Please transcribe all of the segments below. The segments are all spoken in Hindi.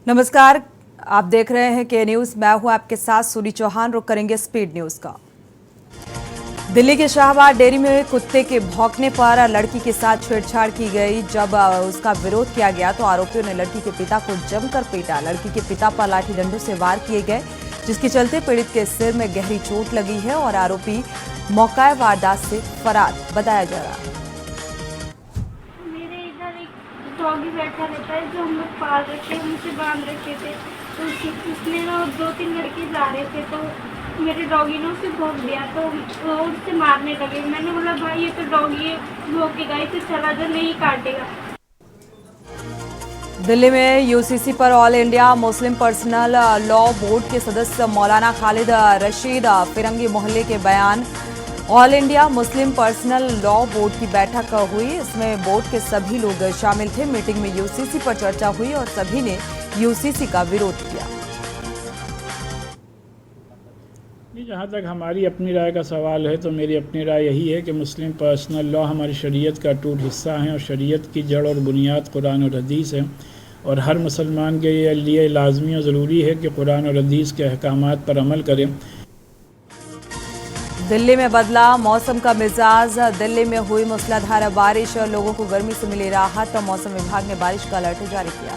नमस्कार, आप देख रहे हैं के न्यूज। मैं हूं आपके साथ सूरी चौहान। रुक करेंगे स्पीड न्यूज का। दिल्ली के शाहबाद डेयरी में कुत्ते के भौंकने पर लड़की के साथ छेड़छाड़ की गई। जब उसका विरोध किया गया तो आरोपियों ने लड़की के पिता को जमकर पीटा। लड़की के पिता पर लाठी डंडों से वार किए गए, जिसके चलते पीड़ित के सिर में गहरी चोट लगी है और आरोपी मौका वारदात से फरार बताया जा रहा है। डॉगी बैठा रहता है जो हम लोग पाल रखे हैं, उनसे बांध रखे थे। तो उसने ना 2-3 लड़के जा रहे थे तो मेरे डॉगी ने उसे भौंक दिया तो वो उससे मारने लगे। मैंने बोला भाई ये तो डॉगी है, भौंकेगा ही तो चला जा, नहीं काटेगा। दिल्ली में यूसीसी पर all India Muslim personal law board के सदस्य मौलाना खालिद रशीद फिरंगी मोहल्ले के बयान। All India Muslim personal law board की बैठक हुई। इसमें बोर्ड के सभी लोग शामिल थे। मीटिंग में यूसीसी पर चर्चा हुई और सभी ने यूसीसी का विरोध किया। जहाँ तक हमारी अपनी राय का सवाल है तो मेरी अपनी राय यही है कि मुस्लिम पर्सनल लॉ हमारी शरीयत का अटूट हिस्सा है और शरीयत की जड़ और बुनियाद कुरान और हदीस है और हर मुसलमान के लिए लाजमी और ज़रूरी है कि कुरान और हदीस के अहकामात पर अमल करें। दिल्ली में बदला मौसम का मिजाज। दिल्ली में हुई मूसलाधार बारिश और लोगों को गर्मी से मिली राहत। मौसम विभाग ने बारिश का अलर्ट जारी किया।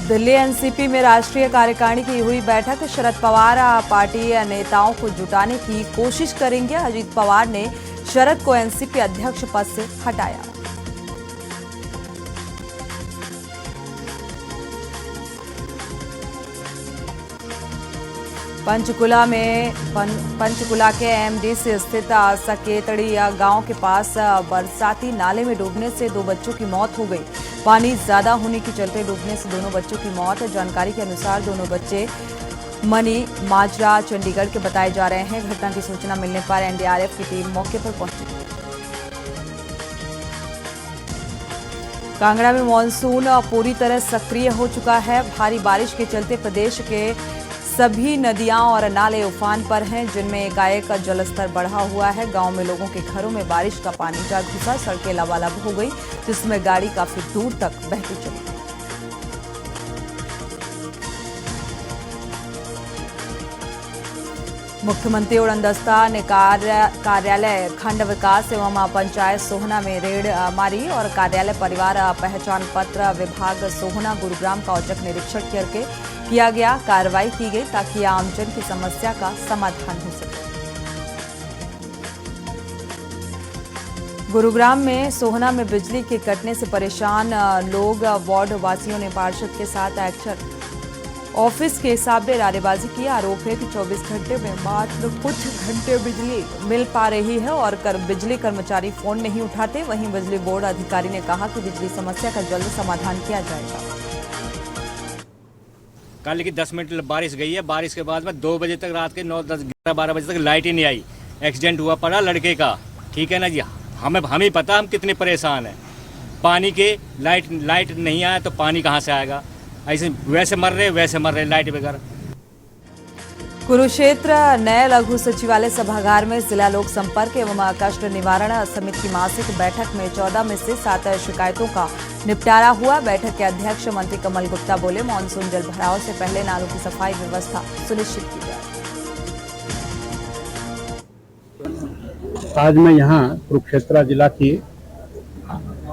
दिल्ली एनसीपी में राष्ट्रीय कार्यकारिणी की हुई बैठक। शरद पवार पार्टी नेताओं को जुटाने की कोशिश करेंगे। अजीत पवार ने शरद को एनसीपी अध्यक्ष पद से हटाया। पंचकुला के एमडीसी स्थित सकेतड़ी गांव के पास बरसाती नाले में डूबने से 2 बच्चों की मौत हो गई। पानी ज्यादा होने के चलते डूबने से दोनों बच्चों की मौत। जानकारी के अनुसार दोनों बच्चे मनी माजरा चंडीगढ़ के बताए जा रहे हैं। घटना की सूचना मिलने पर एनडीआरएफ की टीम मौके पर पहुंची। कांगड़ा में मानसून पूरी तरह सक्रिय हो चुका है। भारी बारिश के चलते प्रदेश के सभी नदियां और नाले उफान पर हैं, जिनमें एकाएक जलस्तर बढ़ा हुआ है। गांव में लोगों के घरों में बारिश का पानी जा घुसा। सड़कें लबालब हो गई, जिसमें गाड़ी काफी दूर तक बहती चली। मुख्यमंत्री उड़नदस्ता ने कार्यालय खंड विकास एवं पंचायत सोहना में रेड मारी और कार्यालय परिवार पहचान पत्र विभाग सोहना गुरुग्राम का औचक निरीक्षण करके किया गया। कार्रवाई की गई ताकि आमजन की समस्या का समाधान हो सके। गुरुग्राम में सोहना में बिजली के कटने से परेशान लोग, वार्ड वासियों ने पार्षद के साथ एक्शन। ऑफिस के हिसाब में नारेबाजी की। आरोप है कि 24 घंटे में मात्र कुछ घंटे बिजली मिल पा रही है और बिजली कर्मचारी फोन नहीं उठाते। वहीं बिजली बोर्ड अधिकारी ने कहा कि बिजली समस्या का जल्द समाधान किया जाएगा। कल की 10 मिनट बारिश गई है। बारिश के बाद में 2 बजे तक, रात के 9, 10, 11, 12 बजे तक लाइट ही नहीं आई। एक्सीडेंट हुआ पड़ा लड़के का, ठीक है ना जी। हमें ही पता हम कितने परेशान हैं। पानी के लाइट नहीं आया तो पानी कहाँ से आएगा। ऐसे वैसे मर रहे लाइट बगैर। कुरुक्षेत्र नए लघु सचिवालय सभागार में जिला लोक संपर्क एवं कष्ट निवारण समिति की मासिक बैठक में 14 में से 7 शिकायतों का निपटारा हुआ। बैठक के अध्यक्ष मंत्री कमल गुप्ता बोले, मानसून जल भराव से पहले नालों की सफाई व्यवस्था सुनिश्चित की जाए। आज मैं यहाँ कुरुक्षेत्र जिला की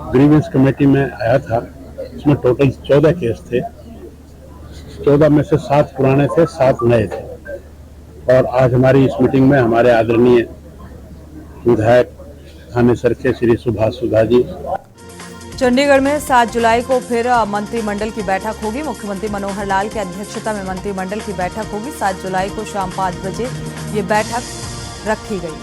ग्रीवेंस कमेटी में आया था। इसमें टोटल 14 केस थे। 14 में से 7 पुराने थे, 7 नए थे। और आज हमारी इस मीटिंग में हमारे आदरणीय विधायक थानेसर के श्री सुभाष सुधा जी। चंडीगढ़ में 7 जुलाई को फिर मंत्रिमंडल की बैठक होगी। मुख्यमंत्री मनोहर लाल की अध्यक्षता में मंत्रिमंडल की बैठक होगी। 7 जुलाई को शाम 5 बजे ये बैठक रखी गई।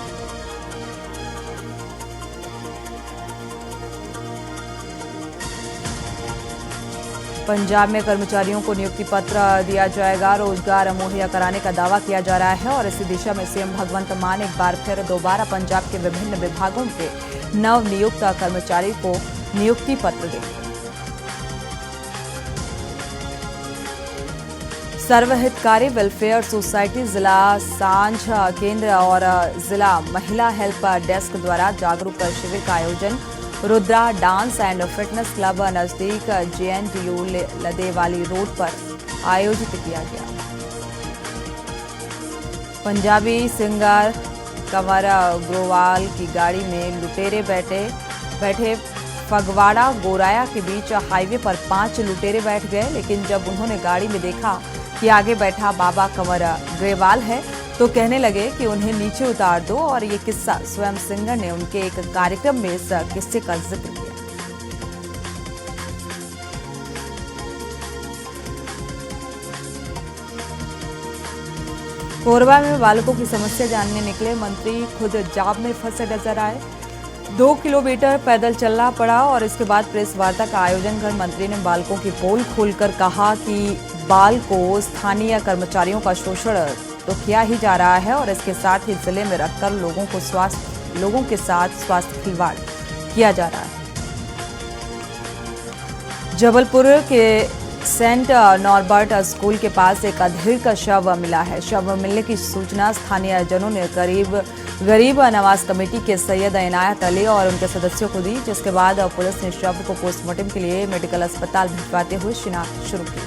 पंजाब में कर्मचारियों को नियुक्ति पत्र दिया जाएगा। रोजगार मुहैया कराने का दावा किया जा रहा है और इसी दिशा में सीएम भगवंत मान एक बार फिर दोबारा पंजाब के विभिन्न विभागों के नव नियुक्त कर्मचारी को नियुक्ति पत्र देंगे। सर्वहितकारी वेलफेयर सोसाइटी, जिला सांझ केंद्र और जिला महिला हेल्प डेस्क द्वारा जागरूक शिविर का आयोजन Rudra dance and fitness club नजदीक JNTU लदेवाली रोड पर आयोजित किया गया। पंजाबी सिंगर कंवर ग्रोवाल की गाड़ी में लुटेरे बैठे फगवाड़ा गोराया के बीच हाईवे पर 5 लुटेरे बैठ गए, लेकिन जब उन्होंने गाड़ी में देखा कि आगे बैठा बाबा कंवर ग्रेवाल है तो कहने लगे कि उन्हें नीचे उतार दो। और ये किस्सा स्वयं सिंगर ने उनके एक कार्यक्रम में इस किस्से का जिक्र किया। कोरबा में बालकों की समस्या जानने निकले मंत्री खुद जाम में फंसे नजर आए। 2 किलोमीटर पैदल चलना पड़ा और इसके बाद प्रेस वार्ता का आयोजन कर मंत्री ने बालकों की पोल खोलकर कहा कि बाल को स्थानीय कर्मचारियों का शोषण तो किया ही जा रहा है और इसके साथ ही जिले में रखकर लोगों के साथ स्वास्थ्य खिलवाड़ किया जा रहा है। जबलपुर के सेंट नॉर्बर्ट स्कूल के पास एक अधेड़ का शव मिला है। शव मिलने की सूचना स्थानीय जनों ने गरीब नवाज कमेटी के सैयद इनायत अली और उनके सदस्यों को दी, जिसके बाद पुलिस ने शव को पोस्टमार्टम के लिए मेडिकल अस्पताल भिजवाते हुए शिनाख्त शुरू की।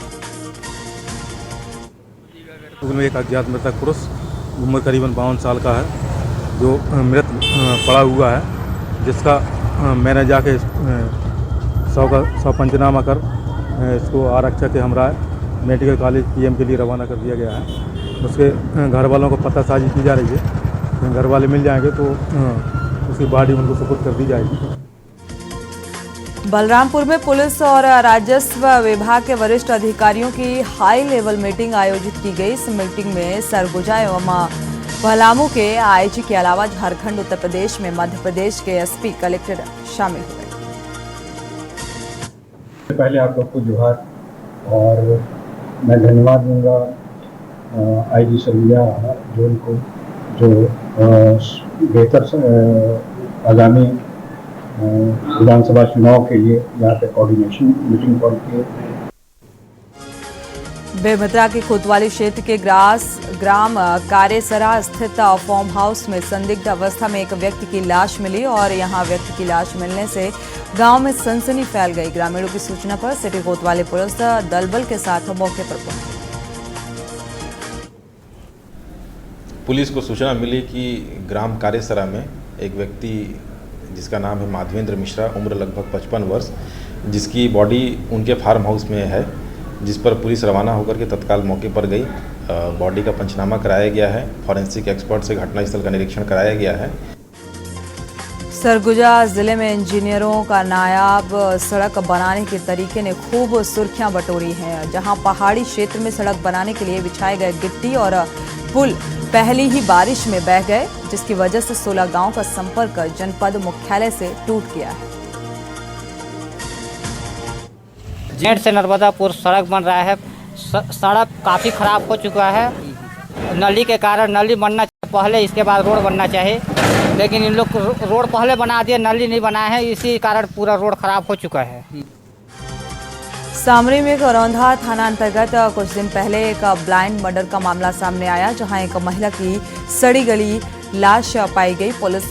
में एक अज्ञात मृतक पुरुष उम्र करीबन 52 साल का है, जो मृत पड़ा हुआ है, जिसका मैंने जाके शव पंचनामा कर इसको आरक्षक के हमरा मेडिकल कॉलेज PM के लिए रवाना कर दिया गया है। उसके घर वालों को पतासाजी की जा रही है। घर वाले मिल जाएंगे तो उसकी बॉडी उनको सुपुर्द कर दी जाएगी। बलरामपुर में पुलिस और राजस्व विभाग के वरिष्ठ अधिकारियों की हाई लेवल मीटिंग आयोजित की गई। इस मीटिंग में सरगुजा एवं पलामू के IG के अलावा झारखंड, उत्तर प्रदेश में मध्य प्रदेश के SP, कलेक्टर शामिल हुए। पहले आप लोग को जोहार, और मैं धन्यवाद दूंगा IG सरगुजा जोन को, जो बेहतर आगामी विधानसभा चुनाव के लिए यहाँ पे कोऑर्डिनेशन मीटिंग कॉल की। बेमेतरा के कोतवाली क्षेत्र के ग्राम कारेसरा स्थित फार्म हाउस में संदिग्ध अवस्था में एक व्यक्ति की लाश मिली और यहां व्यक्ति की लाश मिलने से गांव में सनसनी फैल गई। ग्रामीणों की सूचना पर सिटी कोतवाली पुलिस दलबल के साथ मौके पर पहुंची। पुलिस को सूचना मिली कि ग्राम कारेसरा में एक व्यक्ति जिसका नाम है माधवेंद्र मिश्रा, उम्र लगभग 55 वर्ष, जिसकी बॉडी उनके फार्म हाउस में है, जिस पर पुलिस रवाना होकर के तत्काल मौके पर गई। बॉडी का पंचनामा कराया गया है। फॉरेंसिक एक्सपर्ट से घटनास्थल का निरीक्षण कराया गया है। सरगुजा जिले में इंजीनियरों का नायाब सड़क बनाने के तरीके ने खूब सुर्खियां बटोरी हैं। जहां पहाड़ी क्षेत्र में सड़क बनाने के लिए बिछाए गए गिट्टी और पुल पहली ही बारिश में बह गए, जिसकी वजह से 16 गांव का संपर्क जनपद मुख्यालय से टूट गया है। जेट से नर्मदापुर सड़क बन रहा है। सड़क काफ़ी खराब हो चुका है। नली के कारण नली बनना पहले, इसके बाद रोड बनना चाहिए, लेकिन इन लोग रोड पहले बना दिए, नली नहीं बनाए हैं, इसी कारण पूरा रोड खराब हो चुका है। सामरी में करौंधा थाना अंतर्गत कुछ दिन पहले एक ब्लाइंड मर्डर का मामला सामने आया, जहां एक महिला की सड़ी गली लाश पाई गई। पुलिस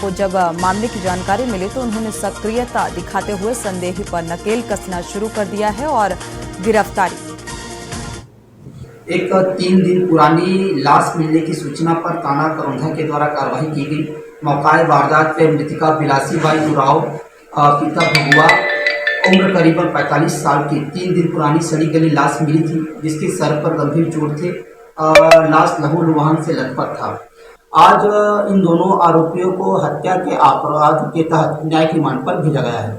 को जब मामले की जानकारी मिली तो उन्होंने सक्रियता दिखाते हुए संदेही पर नकेल कसना शुरू कर दिया है और गिरफ्तारी। एक 3 दिन पुरानी लाश मिलने की सूचना पर थाना करौंधा के द्वारा कार्रवाई की गई। मौका वारदात पे मृतका बिलासीबाई उराव, पिता भगुआ, उम्र करीबन 45 साल की 3 दिन पुरानी सड़ी गली लाश मिली थी, जिसके सर पर गंभीर चोट थे। लाश लहूलुहान से लथपथ था। आज इन दोनों आरोपियों को हत्या के अपराध के तहत न्यायिक रिमांड पर भेजा गया है।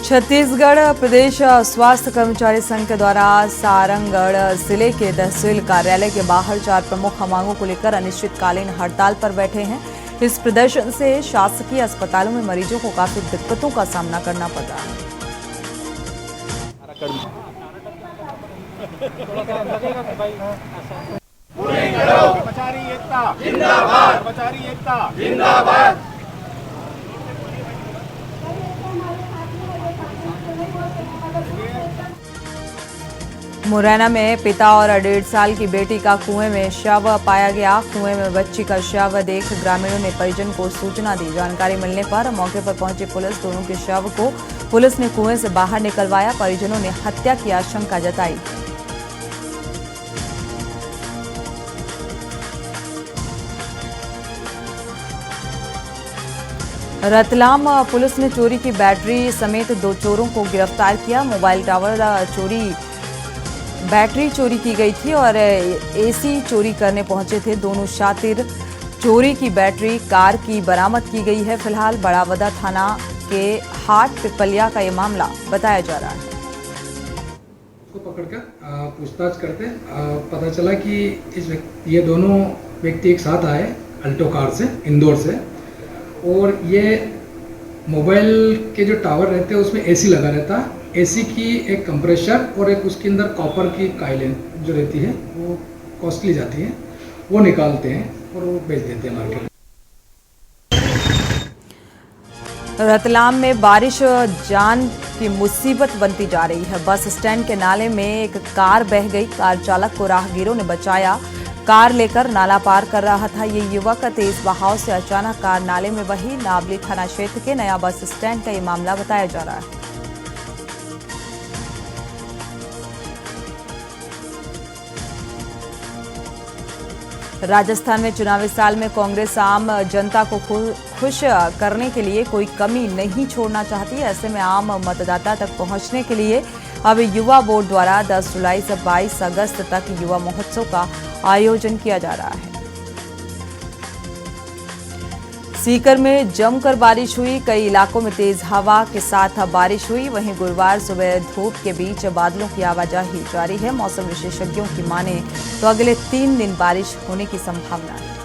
छत्तीसगढ़ प्रदेश स्वास्थ्य कर्मचारी संघ के द्वारा सारंगढ़ जिले के तहसील कार्यालय के बाहर 4 प्रमुख मांगों को लेकर अनिश्चितकालीन हड़ताल पर बैठे हैं। इस प्रदर्शन से शासकीय अस्पतालों में मरीजों को काफी दिक्कतों का सामना करना पड़ रहा है। कर्मचारी एकता जिंदाबाद, कर्मचारी एकता जिंदाबाद। मुरैना में पिता और 1.5 साल की बेटी का कुएं में शव पाया गया। कुएं में बच्ची का शव देख ग्रामीणों ने परिजन को सूचना दी। जानकारी मिलने पर मौके पर पहुंची पुलिस दोनों के शव को पुलिस ने कुएं से बाहर निकलवाया। परिजनों ने हत्या की आशंका जताई। रतलाम पुलिस ने चोरी की बैटरी समेत 2 चोरों को गिरफ्तार किया। मोबाइल टावर बैटरी चोरी की गई थी और एसी चोरी करने पहुंचे थे दोनों शातिर। चोरी की बैटरी कार की बरामद की गई है। फिलहाल बड़ावदा थाना के हाट पिपलिया का ये मामला बताया जा रहा है। उसको पकड़कर पूछताछ करते पता चला कि ये दोनों व्यक्ति एक साथ आए अल्टो कार से, इंदौर से, और ये मोबाइल के जो टावर रहते हैं उसमें एसी लगा रहता। एसी की एक कंप्रेसर और एक उसके अंदर कॉपर की काइलें जो रहती है वो कॉस्टली जाती है, वो निकालते हैं और वो बेच देते हैं मार्केट। रतलाम में बारिश जान की मुसीबत बनती जा रही है। बस स्टैंड के नाले में एक कार बह गई। कार चालक को राहगीरों ने बचाया। कार लेकर नाला पार कर रहा था ये युवक। तेज बहाव से अचानक कार नाले में बही। नावली थाना क्षेत्र के नया बस स्टैंड का ये मामला बताया जा रहा है। राजस्थान में चुनावी साल में कांग्रेस आम जनता को खुश करने के लिए कोई कमी नहीं छोड़ना चाहती। ऐसे में आम मतदाता तक पहुंचने के लिए अब युवा बोर्ड द्वारा 10 जुलाई से 22 अगस्त तक युवा महोत्सव का आयोजन किया जा रहा है। सीकर में जमकर बारिश हुई। कई इलाकों में तेज हवा के साथ बारिश हुई। वहीं गुरुवार सुबह धूप के बीच बादलों की आवाजाही जारी है। मौसम विशेषज्ञों की माने तो अगले 3 दिन बारिश होने की संभावना है।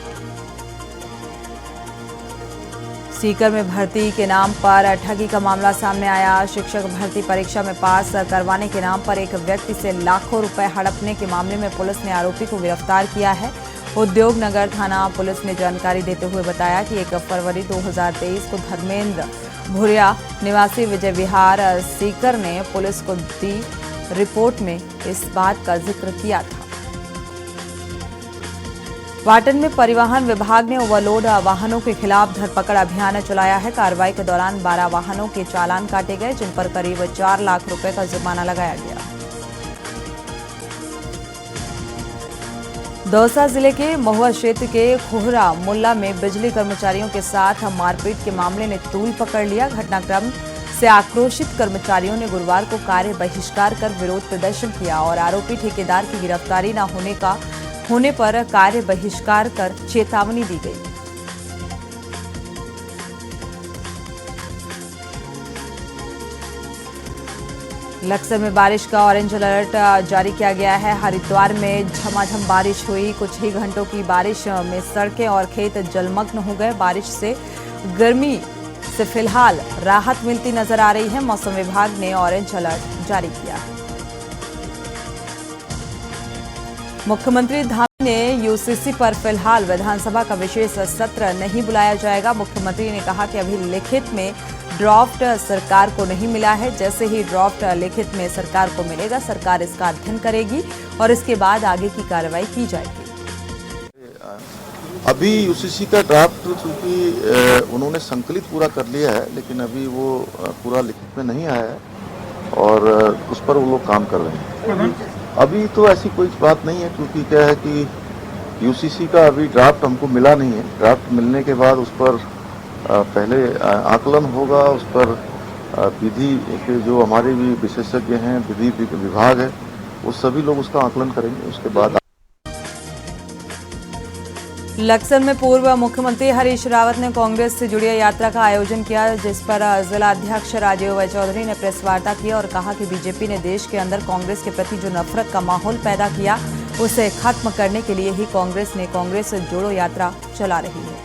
सीकर में भर्ती के नाम पर ठगी का मामला सामने आया। शिक्षक भर्ती परीक्षा में पास करवाने के नाम पर एक व्यक्ति से लाखों रुपए हड़पने के मामले में पुलिस ने आरोपी को गिरफ्तार किया है। उद्योग नगर थाना पुलिस ने जानकारी देते हुए बताया कि 1 फरवरी 2023 को धर्मेंद्र भुरिया निवासी विजय विहार सीकर ने पुलिस को दी रिपोर्ट में इस बात का जिक्र किया था। पाटन में परिवहन विभाग ने ओवरलोड वाहनों के खिलाफ धरपकड़ अभियान चलाया है। कार्रवाई के दौरान 12 वाहनों के चालान काटे गए, जिन पर करीब 4 लाख रुपए का जुर्माना लगाया गया। दौसा जिले के महुआ क्षेत्र के खोहरा मुल्ला में बिजली कर्मचारियों के साथ मारपीट के मामले ने तूल पकड़ लिया। घटनाक्रम से आक्रोशित कर्मचारियों ने गुरुवार को कार्य बहिष्कार कर विरोध प्रदर्शन किया और आरोपी ठेकेदार की गिरफ्तारी न होने पर कार्य बहिष्कार कर चेतावनी दी गई। लक्सर में बारिश का ऑरेंज अलर्ट जारी किया गया है। हरिद्वार में झमाझम बारिश हुई। कुछ ही घंटों की बारिश में सड़कें और खेत जलमग्न हो गए। बारिश से गर्मी से फिलहाल राहत मिलती नजर आ रही है। मौसम विभाग ने ऑरेंज अलर्ट जारी किया है। मुख्यमंत्री धामी ने यूसीसी पर फिलहाल विधानसभा का विशेष सत्र नहीं बुलाया जाएगा। मुख्यमंत्री ने कहा कि अभी लिखित में ड्राफ्ट सरकार को नहीं मिला है। जैसे ही ड्राफ्ट लिखित में सरकार को मिलेगा, सरकार इसका अध्ययन करेगी और इसके बाद आगे की कार्रवाई की जाएगी। अभी यूसीसी का ड्राफ्ट चूंकि उन्होंने संकलित पूरा कर लिया है, लेकिन अभी वो पूरा लिखित में नहीं आया है और उस पर वो लोग काम कर रहे हैं। अभी तो ऐसी कोई बात नहीं है, क्योंकि क्या है कि यूसीसी का अभी ड्राफ्ट हमको मिला नहीं है। ड्राफ्ट मिलने के बाद उस पर पहले आकलन होगा। उस पर विधि के जो हमारे भी विशेषज्ञ हैं, विधि विभाग है, वो सभी लोग उसका आकलन करेंगे। उसके बाद लक्सर में पूर्व मुख्यमंत्री हरीश रावत ने कांग्रेस से जुड़ी यात्रा का आयोजन किया, जिस पर जिला अध्यक्ष राजीव चौधरी ने प्रेस वार्ता की और कहा कि बीजेपी ने देश के अंदर कांग्रेस के प्रति जो नफरत का माहौल पैदा किया, उसे खत्म करने के लिए ही कांग्रेस ने कांग्रेस जोड़ो यात्रा चला रही है।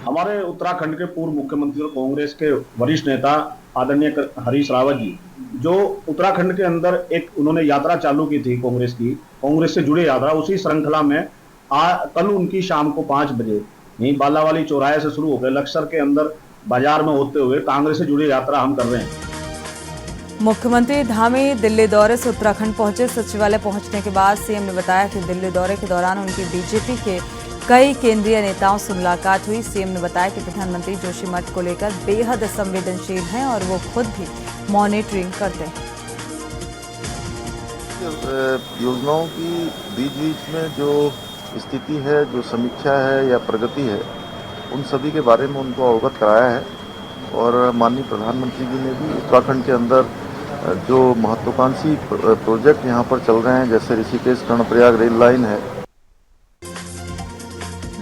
हमारे उत्तराखंड के पूर्व मुख्यमंत्री और कांग्रेस के वरिष्ठ नेता आदरणीय हरीश रावत जी, जो उत्तराखंड के अंदर एक उन्होंने यात्रा चालू की थी कांग्रेस की, कांग्रेस से जुड़ी यात्रा, उसी श्रृंखला में कल उनकी शाम को 5 बजे यहीं बालावाली चौराहे से शुरू होकर लक्सर के अंदर बाजार में होते हुए कांग्रेस से जुड़ी यात्रा हम कर रहे हैं। मुख्यमंत्री धामी दिल्ली दौरे से उत्तराखंड पहुंचे। सचिवालय पहुंचने के बाद सीएम ने बताया कि दिल्ली दौरे के दौरान उनकी बीजेपी के कई केंद्रीय नेताओं से मुलाकात हुई। सीएम ने बताया कि प्रधानमंत्री जोशीमठ को लेकर बेहद संवेदनशील हैं और वो खुद भी मॉनिटरिंग करते हैं। योजनाओं की बीच बीच में जो स्थिति है, जो समीक्षा है या प्रगति है, उन सभी के बारे में उनको अवगत कराया है। और माननीय प्रधानमंत्री जी ने भी उत्तराखंड के अंदर जो महत्वाकांक्षी प्रोजेक्ट यहाँ पर चल रहे हैं, जैसे ऋषिकेश कर्णप्रयाग रेल लाइन है।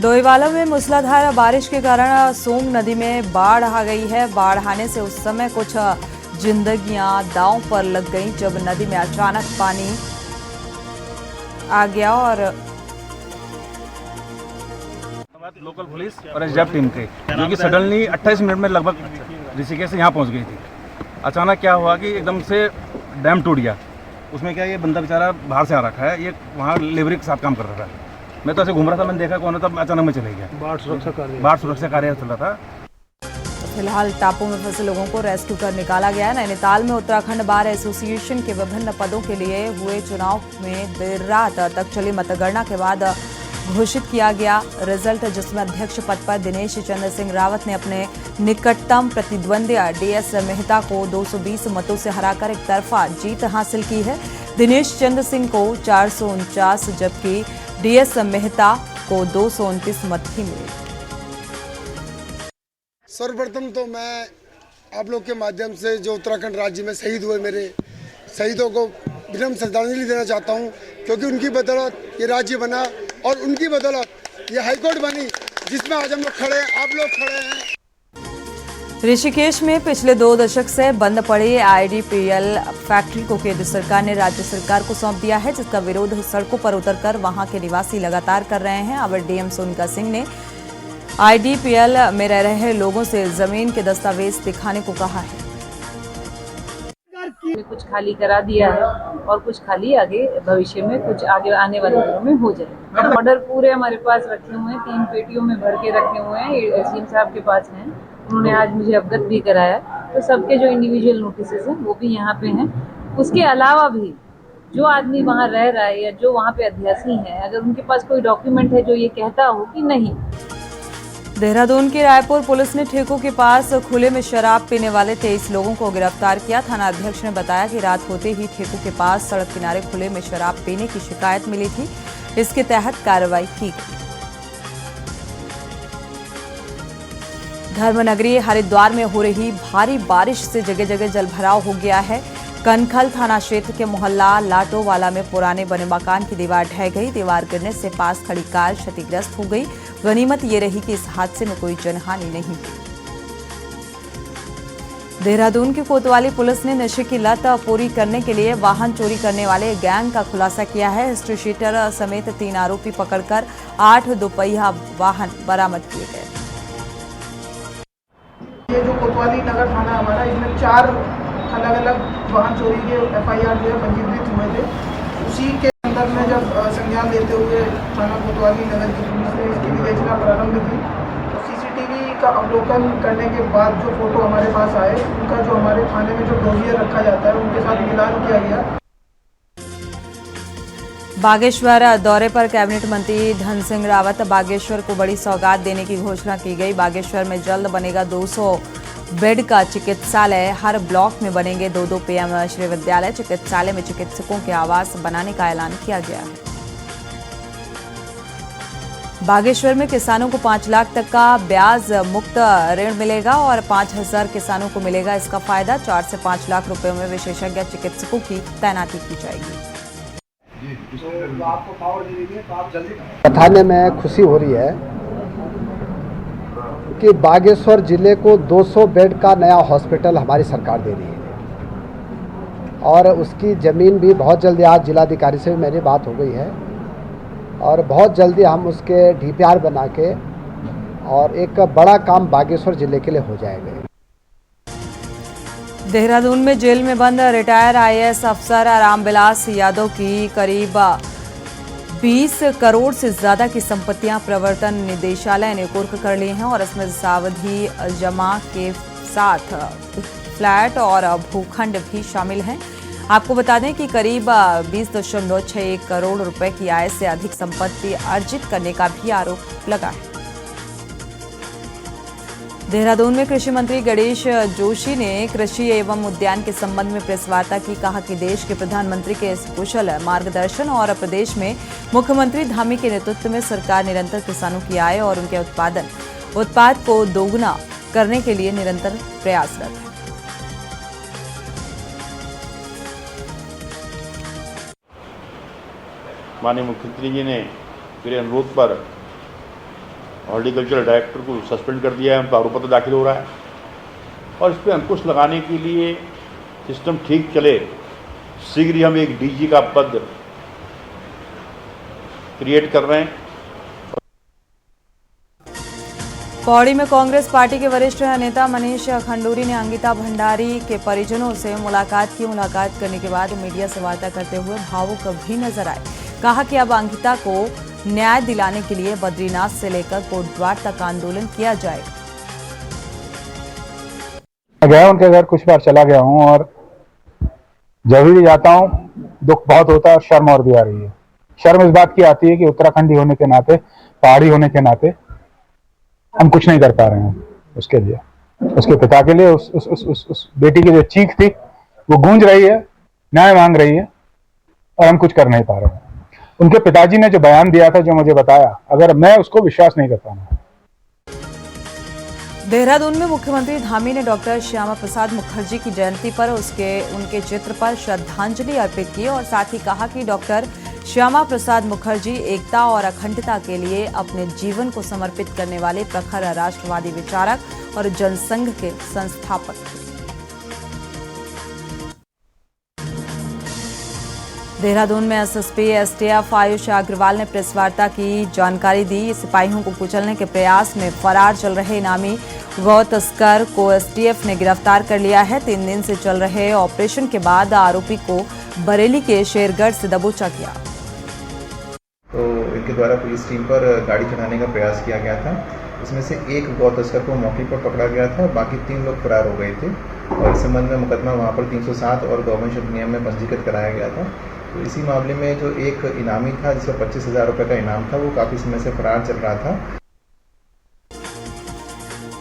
डोईवाला में मूसलाधार बारिश के कारण सोंग नदी में बाढ़ आ गई है। बाढ़ आने से उस समय कुछ जिंदगियां दांव पर लग गईं जब नदी में अचानक पानी आ गया और लोकल पुलिस और एसडीएफ टीम के जो कि सडनली 28 मिनट में लगभग ऋषिकेश से यहाँ पहुँच गई थी। अचानक क्या हुआ कि एकदम से डैम टूट गया। उसमें क्या ये बंदा बेचारा बाहर से आ रखा है, ये वहाँ लेबरी के साथ काम कर रहा था। मैं तो ऐसे घूम रहा था, मैंने देखा कौन है, तब अचानक में चले गया। बाढ़ सुरक्षा कार्य चल रहा था। फिलहाल टापू में फंसे लोगों को रेस्क्यू कर निकाला गया। नैनीताल में उत्तराखंड बार एसोसिएशन के विभिन्न पदों के लिए हुए चुनाव में देर रात तक चली मतगणना के बाद घोषित किया गया रिजल्ट, जिसमें अध्यक्ष पद पर दिनेश चंद्र सिंह रावत ने अपने निकटतम प्रतिद्वंदी डीएस मेहता को 220 मतों से हराकर एक तरफा जीत हासिल की है। दिनेश चंद्र सिंह को 449 जबकि डीएस मेहता को 229 मत ही मिले। सर्वप्रथम तो मैं आप लोग के माध्यम से जो उत्तराखंड राज्य में शहीद हुए मेरे शहीदों को विनम्र श्रद्धांजलि देना चाहता हूं, क्योंकि उनकी बदौलत ये राज्य बना और उनकी बदौलत ये हाईकोर्ट बनी, जिसमें आज हम लोग खड़े हैं, आप लोग खड़े हैं। ऋषिकेश में पिछले 2 दशक से बंद पड़ी आईडीपीएल फैक्ट्री को केंद्र सरकार ने राज्य सरकार को सौंप दिया है, जिसका विरोध सड़कों पर उतरकर वहां के निवासी लगातार कर रहे हैं। अवर डीएम सोनिका सिंह ने आईडीपीएल में रह रहे लोगों से जमीन के दस्तावेज दिखाने को कहा है। कुछ खाली करा दिया है और कुछ खाली आगे भविष्य में कुछ आगे आने वाले दिनों में हो जाए। ऑर्डर पूरे हमारे पास रखे हुए हैं, 3 पेटियों में भर के रखे हुए हैं, एसडीएम साहब के पास हैं। उन्होंने आज मुझे अवगत भी कराया, तो सबके जो इंडिविजुअल नोटिसेस हैं वो भी यहाँ पे हैं। उसके अलावा भी जो आदमी वहाँ रह रहा है या जो वहाँ पे अध्यासी है, अगर उनके पास कोई डॉक्यूमेंट है जो ये कहता हो कि नहीं। देहरादून की रायपुर पुलिस ने ठेकों के पास खुले में शराब पीने वाले 23 लोगों को गिरफ्तार किया। थाना अध्यक्ष ने बताया कि रात होते ही ठेकों के पास सड़क किनारे खुले में शराब पीने की शिकायत मिली थी। इसके तहत कार्रवाई की गई। धर्मनगरी हरिद्वार में हो रही भारी बारिश से जगह जगह जलभराव हो गया है। कनखल थाना क्षेत्र के मोहल्ला लाटोवाला में पुराने बने मकान की दीवार ढह गई। दीवार गिरने से पास खड़ी कार क्षतिग्रस्त हो गई। गनीमत ये रही कि इस हादसे में कोई जनहानि नहीं हुई। देहरादून की कोतवाली पुलिस ने नशे की लत पूरी करने के लिए वाहन चोरी करने वाले गैंग का खुलासा किया है। हिस्ट्री शीटर समेत 3 आरोपी पकड़कर 8 दोपहिया वाहन बरामद किए गए। ये जो कोतवाली नगर थाना हमारा, इसमें 4 अलग अलग वाहन चोरी के एफआईआर जो है पंजीकृत हुए थे। उसी के अंदर में जब संज्ञान लेते हुए थाना कोतवाली नगर की पुलिस ने इसकी विवेचना प्रारंभ की, तो सीसीटीवी का अवलोकन करने के बाद जो फोटो हमारे पास आए, उनका जो हमारे थाने में जो डोजियर रखा जाता है उनके साथ मिलान किया गया। बागेश्वर दौरे पर कैबिनेट मंत्री धन सिंह रावत। बागेश्वर को बड़ी सौगात देने की घोषणा की गई। बागेश्वर में जल्द बनेगा 200 बेड का चिकित्सालय। हर ब्लॉक में बनेंगे 2-2 पीएम श्री विद्यालय। चिकित्सालय में चिकित्सकों के आवास बनाने का ऐलान किया गया है। बागेश्वर में किसानों को 5 लाख तक का ब्याज मुक्त ऋण मिलेगा और 5000 किसानों को मिलेगा इसका फायदा। 4 से 5 लाख रुपए में विशेषज्ञ चिकित्सकों की तैनाती की जाएगी। बताने में खुशी हो रही है कि बागेश्वर जिले को 200 बेड का नया हॉस्पिटल हमारी सरकार दे रही है और उसकी ज़मीन भी बहुत जल्दी, आज जिलाधिकारी से भी मेरी बात हो गई है और बहुत जल्दी हम उसके डीपीआर बना के और एक बड़ा काम बागेश्वर जिले के लिए हो जाएगा। देहरादून में जेल में बंद रिटायर आईएएस अफसर रामविलास यादव की करीब 20 करोड़ से ज्यादा की संपत्तियां प्रवर्तन निदेशालय ने कुर्क कर ली हैं और इसमें सावधि जमा के साथ फ्लैट और भूखंड भी शामिल हैं। आपको बता दें कि करीब 20.61 करोड़ रुपए की आय से अधिक संपत्ति अर्जित करने का भी आरोप लगा है। देहरादून में कृषि मंत्री गणेश जोशी ने कृषि एवं उद्यान के संबंध में प्रेस वार्ता की। कहा कि देश के प्रधानमंत्री के इस कुशल मार्गदर्शन और प्रदेश में मुख्यमंत्री धामी के नेतृत्व में सरकार निरंतर किसानों की आय और उनके उत्पाद को दोगुना करने के लिए निरंतर प्रयासरत है। माननीय मुख्यमंत्री जी ने मेरे अनुरोध पर हॉर्टिकल्चर डायरेक्टर को सस्पेंड कर दिया है, उन पर आरोप पत्र दाखिल हो रहा है और इस पर अंकुश लगाने के लिए सिस्टम ठीक चले, शीघ्र ही हम एक डीजी का पद क्रिएट कर रहे हैं। पौड़ी में कांग्रेस पार्टी के वरिष्ठ नेता मनीष खंडूरी ने अंकिता भंडारी के परिजनों से मुलाकात की। मुलाकात करने के बाद मीडिया से वार्ता करते हुए भावुक भी नजर आए। कहा कि अब अंकिता को न्याय दिलाने के लिए बद्रीनाथ से लेकर कोटद्वार तक आंदोलन किया जाएगा। गया उनके घर कुछ बार चला गया हूं और जब भी जाता हूं दुख बहुत होता है और शर्म और भी आ रही है। शर्म इस बात की आती है कि उत्तराखंडी होने के नाते, पहाड़ी होने के नाते हम कुछ नहीं कर पा रहे हैं उसके लिए, उसके पिता के लिए। उस बेटी की जो चीख थी वो गूंज रही है, न्याय मांग रही है और हम कुछ कर नहीं पा रहे हैं। उनके पिताजी ने जो बयान दिया था, जो मुझे बताया, अगर मैं उसको विश्वास नहीं कर पाऊंगा। देहरादून में मुख्यमंत्री धामी ने डॉक्टर श्यामा प्रसाद मुखर्जी की जयंती पर उनके चित्र पर श्रद्धांजलि अर्पित की और साथ ही कहा कि डॉक्टर श्यामा प्रसाद मुखर्जी एकता और अखंडता के लिए अपने जीवन को समर्पित करने वाले प्रखर राष्ट्रवादी विचारक और जनसंघ के संस्थापक थे। देहरादून में एसएसपी एसटीएफ आयुष अग्रवाल ने प्रेस वार्ता की, जानकारी दी। सिपाहियों को कुचलने के प्रयास में फरार चल रहे इनामी गौ तस्कर को एसटीएफ ने गिरफ्तार कर लिया है। 3 दिन से चल रहे ऑपरेशन के बाद आरोपी को बरेली के शेरगढ़ से दबोचा गया। तो इनके द्वारा पुलिस टीम पर गाड़ी चढ़ाने का प्रयास किया गया था। इसमें से एक गौ तस्कर को मौके पर पकड़ा गया था, बाकी 3 लोग फरार हो गए थे और इस संबंध में मुकदमा वहाँ पर 307 और गवर्नमेंट अधिनियम में पंजीकृत कराया गया था। तो इसी मामले में जो एक इनामी था जिसका 25,000 रुपये का इनाम था, वो काफ़ी समय से फरार चल रहा था।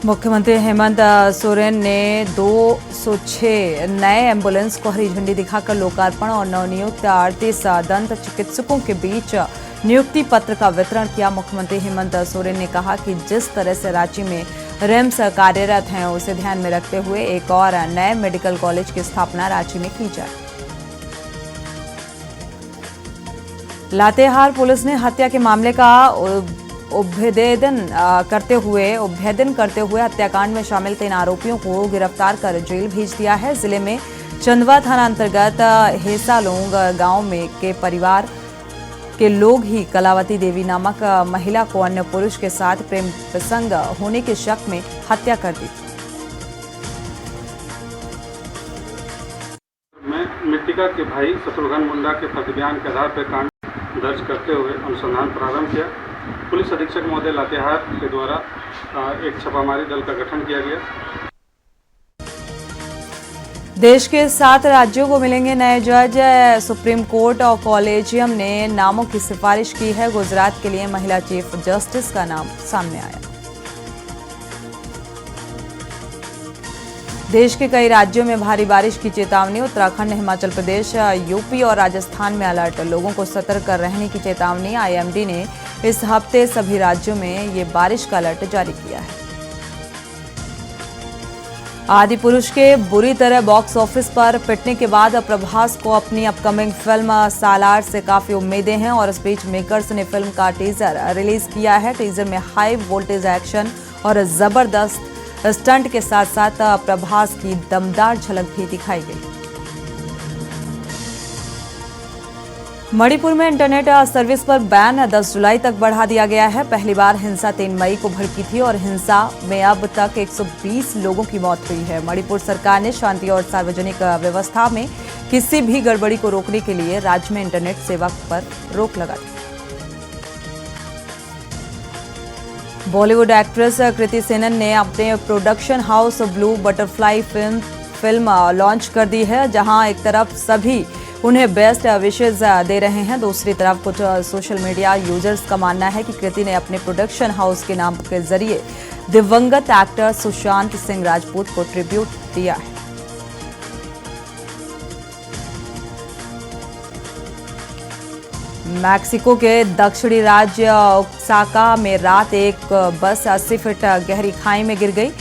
मुख्यमंत्री हेमंत सोरेन ने 206 नए एम्बुलेंस को हरी झंडी दिखाकर लोकार्पण और नवनियुक्त 38 दंत चिकित्सकों के बीच नियुक्ति पत्र का वितरण किया। मुख्यमंत्री हेमंत सोरेन ने कहा कि जिस तरह से रांची में रिम्स कार्यरत हैं, उसे ध्यान में रखते हुए एक और नए मेडिकल कॉलेज की स्थापना रांची में की जाए। लातेहार पुलिस ने हत्या के मामले का उद्भेदन करते हुए हत्याकांड में शामिल 3 आरोपियों को गिरफ्तार कर जेल भेज दिया है। जिले में चंदवा थाना अंतर्गत हेसालोंग गांव में के परिवार के लोग ही कलावती देवी नामक महिला को अन्य पुरुष के साथ प्रेम प्रसंग होने के शक में हत्या कर दी। मैं मृतिका के भाई शत्रुघ्न मुंडा के प्रतिबयान के आधार पर कांड दर्ज करते हुए अनुसंधान प्रारंभ किया। पुलिस अधीक्षक महोदय लातेहार के द्वारा एक छापामारी दल का गठन किया गया। देश के 7 राज्यों को मिलेंगे नए जज। सुप्रीम कोर्ट और कॉलेजियम ने नामों की सिफारिश की है। गुजरात के लिए महिला चीफ जस्टिस का नाम सामने आया। देश के कई राज्यों में भारी बारिश की चेतावनी। उत्तराखंड, हिमाचल प्रदेश, यूपी और राजस्थान में अलर्ट। लोगों को सतर्क रहने की चेतावनी। आईएमडी ने इस हफ्ते सभी राज्यों में ये बारिश का अलर्ट जारी किया है। आदि पुरुष के बुरी तरह बॉक्स ऑफिस पर पिटने के बाद प्रभास को अपनी अपकमिंग फिल्म सालार से काफी उम्मीदें हैं और इस बीच मेकर्स ने फिल्म का टीजर रिलीज किया है। टीजर में हाई वोल्टेज एक्शन और जबरदस्त स्टंट के साथ साथ प्रभास की दमदार झलक भी दिखाई गई। मणिपुर में इंटरनेट सर्विस पर बैन 10 जुलाई तक बढ़ा दिया गया है। पहली बार हिंसा 3 मई को भड़की थी और हिंसा में अब तक 120 लोगों की मौत हुई है। मणिपुर सरकार ने शांति और सार्वजनिक व्यवस्था में किसी भी गड़बड़ी को रोकने के लिए राज्य में इंटरनेट सेवा पर रोक लगा दी। बॉलीवुड एक्ट्रेस कृति सेनन ने अपने production house blue butterfly film launch कर दी है, जहां एक तरफ सभी उन्हें बेस्ट विशेस दे रहे हैं, दूसरी तरफ कुछ सोशल मीडिया यूजर्स का मानना है कि कृति ने अपने प्रोडक्शन हाउस के नाम के जरिए दिवंगत एक्टर सुशांत सिंह राजपूत को ट्रिब्यूट दिया है। मैक्सिको के दक्षिणी राज्य ओक्साका में रात एक बस 80 फीट गहरी खाई में गिर गई।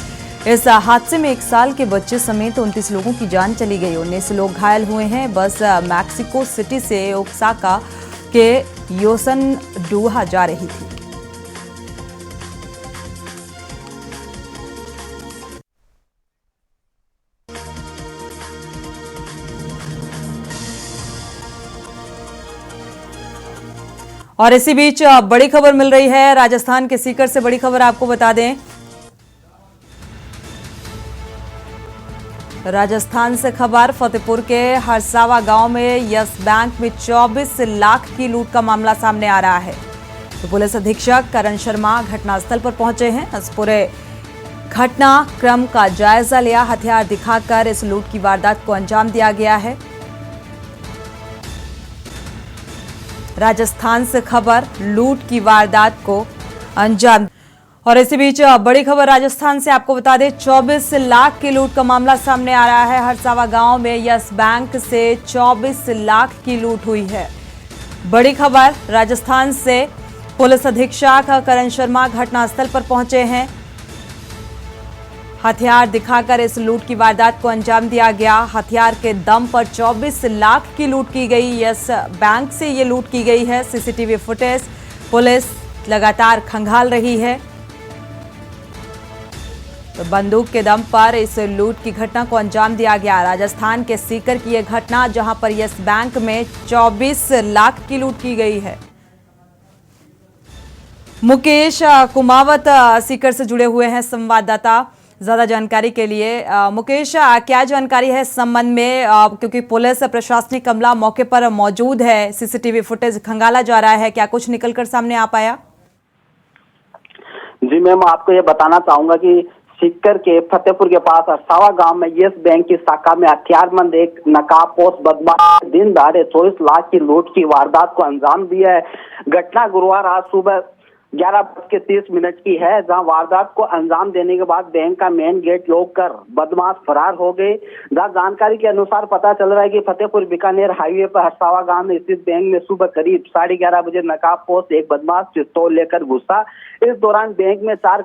इस हादसे में 1 साल के बच्चे समेत 29 लोगों की जान चली गई, 19 लोग घायल हुए हैं। बस मैक्सिको सिटी से ओक्साका के योसनडूहा जा रही थी। और इसी बीच बड़ी खबर मिल रही है राजस्थान के सीकर से। बड़ी खबर आपको बता दें, राजस्थान से खबर, फतेहपुर के हरसावा गांव में यस बैंक में 24 लाख की लूट का मामला सामने आ रहा है। तो पुलिस अधीक्षक करण शर्मा घटनास्थल पर पहुंचे हैं। इस पूरे घटनाक्रम का जायजा लिया। हथियार दिखाकर इस लूट की वारदात को अंजाम दिया गया है। राजस्थान से खबर, लूट की वारदात को अंजाम। और इसी बीच बड़ी खबर राजस्थान से आपको बता दें, 24 लाख की लूट का मामला सामने आ रहा है। हरसावा गांव में यस बैंक से 24 लाख की लूट हुई है। बड़ी खबर राजस्थान से, पुलिस अधीक्षक करण शर्मा घटनास्थल पर पहुंचे हैं। हथियार दिखाकर इस लूट की वारदात को अंजाम दिया गया। हथियार के दम पर 24 लाख की लूट की गई। यस बैंक से ये लूट की गई है। सीसीटीवी फुटेज पुलिस लगातार खंगाल रही है। तो बंदूक के दम पर इस लूट की घटना को अंजाम दिया गया। राजस्थान के सीकर की यह घटना, जहां पर यस बैंक में 24 लाख की लूट की गई है। मुकेश कुमावत सीकर से जुड़े हुए हैं संवाददाता ज्यादा जानकारी के लिए। मुकेश, क्या जानकारी है इस संबंध में, क्योंकि पुलिस प्रशासनिक अमला मौके पर मौजूद है, सीसीटीवी फुटेज खंगाला जा रहा है, क्या कुछ निकलकर सामने आ पाया? जी मैम, आपको ये बताना चाहूंगा कि सीकर के फतेहपुर के पास हरसावा गांव में यस बैंक की शाखा में हथियारबंद एक नकाबपोश बदमाश दिन दहाड़े 24 लाख की लूट की वारदात को अंजाम दिया है। घटना गुरुवार आज सुबह 11:30 की है, जहां वारदात को अंजाम देने के बाद बैंक का मेन गेट लॉक कर बदमाश फरार हो गए। जहां जानकारी के अनुसार पता चल रहा है कि फतेहपुर बीकानेर हाईवे पर हरसावा गांव में स्थित बैंक में सुबह करीब 11:30 बजे नकाबपोश एक बदमाश पिस्तौल लेकर घुसा। इस दौरान बैंक में 4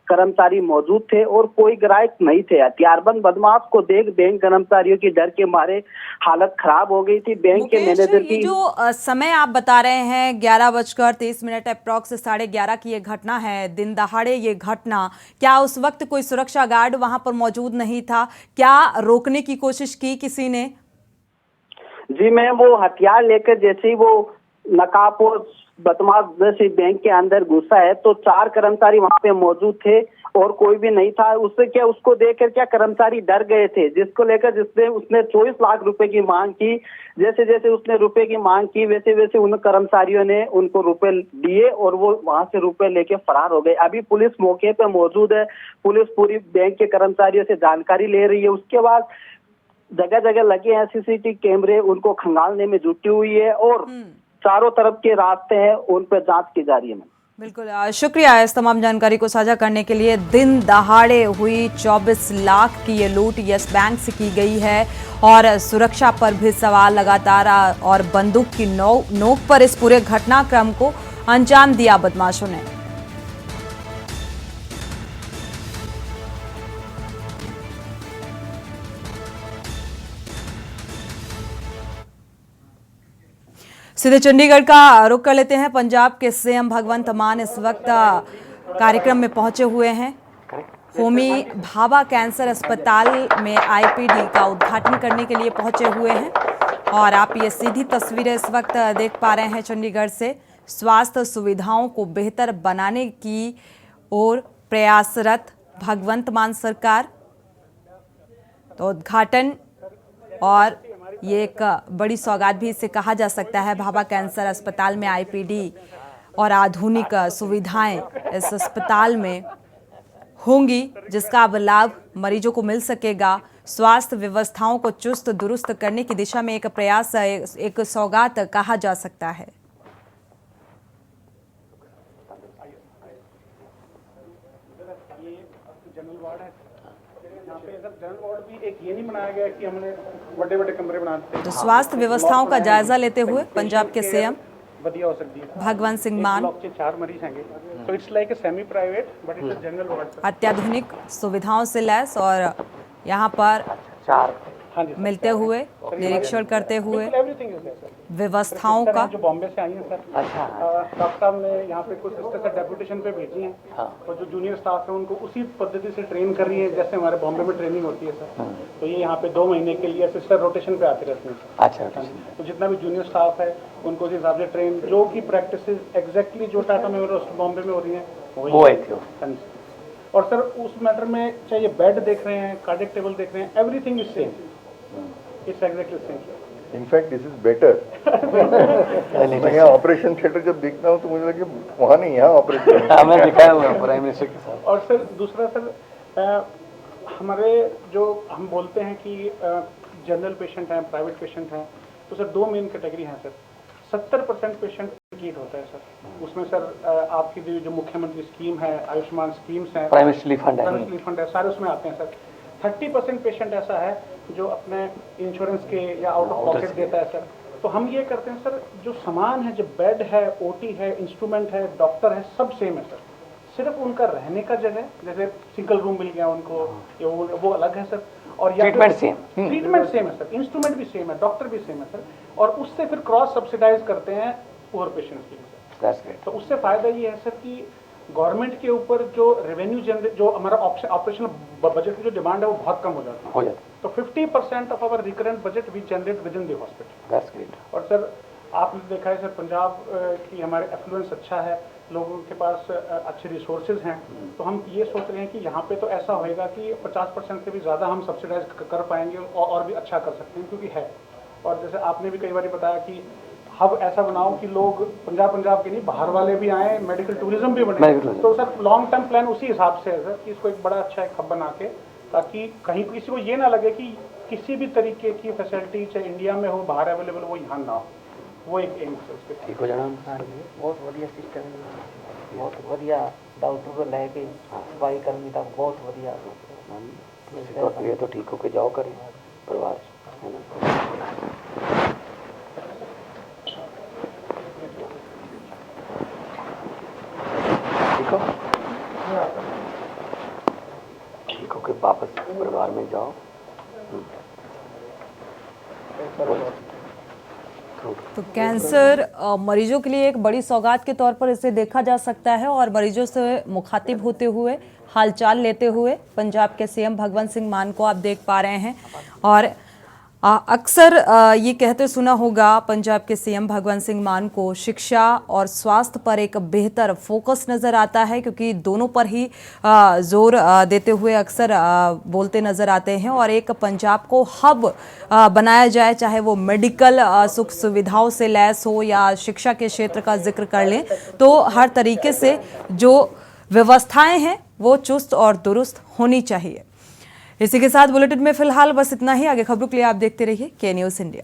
कर्मचारी मौजूद थे और कोई ग्राहक नहीं थे। हथियारबंद बदमाश को देख बैंक कर्मचारियों की डर के मारे हालत खराब हो गई थी। बैंक के मैनेजर की जो समय आप बता रहे हैं 11:30 अप्रॉक्स 11:30 की ये घटना है, दिन दहाड़े ये घटना, क्या उस वक्त कोई सुरक्षा गार्ड वहां पर मौजूद नहीं था? क्या रोकने की कोशिश की किसी ने? जी मैम, वो हथियार लेकर जैसे ही वो नकाबपोश बदमाश जैसे बैंक के अंदर घुसा है तो 4 कर्मचारी वहां पे मौजूद थे और कोई भी नहीं था। उससे क्या, उसको देखकर क्या कर्मचारी डर गए थे, जिसको लेकर उसने 24 लाख रुपए की मांग की। जैसे जैसे उसने रुपए की मांग की वैसे वैसे उन कर्मचारियों ने उनको रुपए दिए और वो वहां से रुपए लेके फरार हो गए। अभी पुलिस मौके पे मौजूद है। पुलिस पूरी बैंक के कर्मचारियों से जानकारी ले रही है। उसके बाद जगह जगह लगे हैं सीसीटीवी कैमरे, उनको खंगालने में जुटी हुई है और चारों तरफ के रास्ते हैं, उन पर जांच की जा रही है। बिल्कुल, शुक्रिया इस तमाम जानकारी को साझा करने के लिए। दिन दहाड़े हुई 24 लाख की ये लूट यस बैंक से की गई है और सुरक्षा पर भी सवाल लगातार और बंदूक की नोक पर इस पूरे घटनाक्रम को अंजाम दिया बदमाशों ने। सीधे चंडीगढ़ का रुख कर लेते हैं। पंजाब के सीएम भगवंत मान इस वक्त कार्यक्रम में पहुंचे हुए हैं। होमी भाभा कैंसर अस्पताल में आईपीडी का उद्घाटन करने के लिए पहुंचे हुए हैं और आप ये सीधी तस्वीरें इस वक्त देख पा रहे हैं चंडीगढ़ से। स्वास्थ्य सुविधाओं को बेहतर बनाने की ओर प्रयासरत भगवंत मान सरकार। तो उद्घाटन और ये एक बड़ी सौगात भी इसे कहा जा सकता है। भाभा कैंसर अस्पताल में आईपीडी और आधुनिक सुविधाएं इस अस्पताल में होंगी, जिसका अब लाभ मरीजों को मिल सकेगा। स्वास्थ्य व्यवस्थाओं को चुस्त दुरुस्त करने की दिशा में एक प्रयास, एक सौगात कहा जा सकता है। जनरल वार्ड भी एक ये नहीं बनाया गया कि हमने बड़े बड़े कमरे बनाते हैं। तो स्वास्थ्य व्यवस्थाओं का जायजा लेते हुए पंजाब के सीएम ਵਧੀਆ ਹੋ ਸਕਦੀ ਹੈ। भगवंत सिंह मान ब्लॉक के 4 मरीज हैं, तो it's like a semi private but it's a general ward. अत्याधुनिक सुविधाओं से लैस और यहाँ पर मिलते हुए, निरीक्षण करते हुए व्यवस्थाओं का। जो बॉम्बे से आई हैं सर, डॉक्टर साहब ने यहाँ पे कुछ इस तरह से डेपुटेशन पे भेजी हैं और जो जूनियर स्टाफ है उनको उसी पद्धति से ट्रेन कर रही है जैसे हमारे बॉम्बे में ट्रेनिंग होती है सर। तो ये यहाँ पे 2 महीने के लिए सिस्टर रोटेशन पे आते रहते हैं सर। अच्छा। तो जितना भी जूनियर स्टाफ है उनको उस हिसाब से ट्रेन, जो की प्रैक्टिस एग्जैक्टली जो टाटा मेमोरियल बॉम्बे में हो रही है वो है क्यों। और सर उस मैटर में चाहे बेड देख रहे हैं, कार्डियक टेबल देख रहे हैं, everything is same, it's exactly same. In fact this is better. मैं यहाँ ऑपरेशन थिएटर जब देखता हूँ तो मुझे लगे वहाँ नहीं, यहाँ ऑपरेशन हमें दिखाया हुआ है प्राइम मिनिस्टर के साथ। और सर दूसरा सर हमारे जो हम बोलते हैं कि जनरल पेशेंट हैं, प्राइवेट पेशेंट हैं, तो सर 2 मेन कैटेगरी हैं सर। 70% पेशेंट किट होता है सर, उसमें सर आपकी जो मुख्यमंत्री स्कीम है, आयुष्मान स्कीम्स हैं, प्राइम मिनिस्टर फंड है, सारे उसमें आते हैं सर। 30% पेशेंट ऐसा है जो अपने इंश्योरेंस के या आउट ऑफ पॉकेट देता है सर। तो हम ये करते हैं सर, जो सामान है, जो बेड है, ओटी है, इंस्ट्रूमेंट है, डॉक्टर है, सब सेम है सर। सिर्फ उनका रहने का जगह, जैसे सिंगल रूम मिल गया उनको, वो अलग है सर। और ट्रीटमेंट सेम है सर, इंस्ट्रूमेंट भी सेम है, डॉक्टर भी सेम है सर। और उससे फिर क्रॉस सब्सिडाइज करते हैं पुअर पेशेंट्स के लिए सर। तो उससे फायदा ये है सर कि गवर्नमेंट के ऊपर जो रेवेन्यू जनरेट, जो हमारा ऑपरेशनल बजट की जो डिमांड है वो बहुत कम हो जाता है। तो 50% of our recurrent budget we generate within the hospital. और सर आपने देखा है सर, पंजाब की हमारे एफ्लुएंस अच्छा है, लोगों के पास अच्छे रिसोर्सेज हैं। तो हम ये सोच रहे हैं कि यहाँ पे तो ऐसा होएगा कि 50% से भी ज़्यादा हम सब्सिडाइज कर पाएंगे और भी अच्छा कर सकते हैं, क्योंकि है। और जैसे आपने भी कई बार बताया कि हब ऐसा बनाओ कि लोग पंजाब के नहीं, बाहर वाले भी आए, मेडिकल टूरिज्म भी बने। तो सर लॉन्ग टर्म प्लान उसी हिसाब से है सर कि इसको एक बड़ा अच्छा एक हब बना के, ताकि कहीं किसी को ये ना लगे कि किसी भी तरीके की फैसिलिटी चाहे इंडिया में हो, बाहर अवेलेबल हो, वो यहाँ ना हो। वो एक एम है उसके। ठीक हो जाना। बहुत बढ़िया सिस्टम है, बहुत बढ़िया डॉक्टर को लेके सफाई कर्मी तक बहुत बढ़िया। ये तो ठीक होके जाओ करें परिवार है ना। ठीक होके वापस परिवार में जाओ। तो कैंसर मरीजों के लिए एक बड़ी सौगात के तौर पर इसे देखा जा सकता है। और मरीजों से मुखातिब होते हुए, हालचाल लेते हुए पंजाब के सीएम भगवंत सिंह मान को आप देख पा रहे हैं। और अक्सर ये कहते सुना होगा पंजाब के सीएम भगवंत सिंह मान को शिक्षा और स्वास्थ्य पर एक बेहतर फोकस नज़र आता है, क्योंकि दोनों पर ही जोर देते हुए अक्सर बोलते नज़र आते हैं। और एक पंजाब को हब बनाया जाए, चाहे वो मेडिकल सुख सुविधाओं से लैस हो या शिक्षा के क्षेत्र का जिक्र कर लें, तो हर तरीके से जो व्यवस्थाएं हैं वो चुस्त और दुरुस्त होनी चाहिए। इसी के साथ बुलेटिन में फिलहाल बस इतना ही। आगे खबरों के लिए आप देखते रहिए के न्यूज़ इंडिया।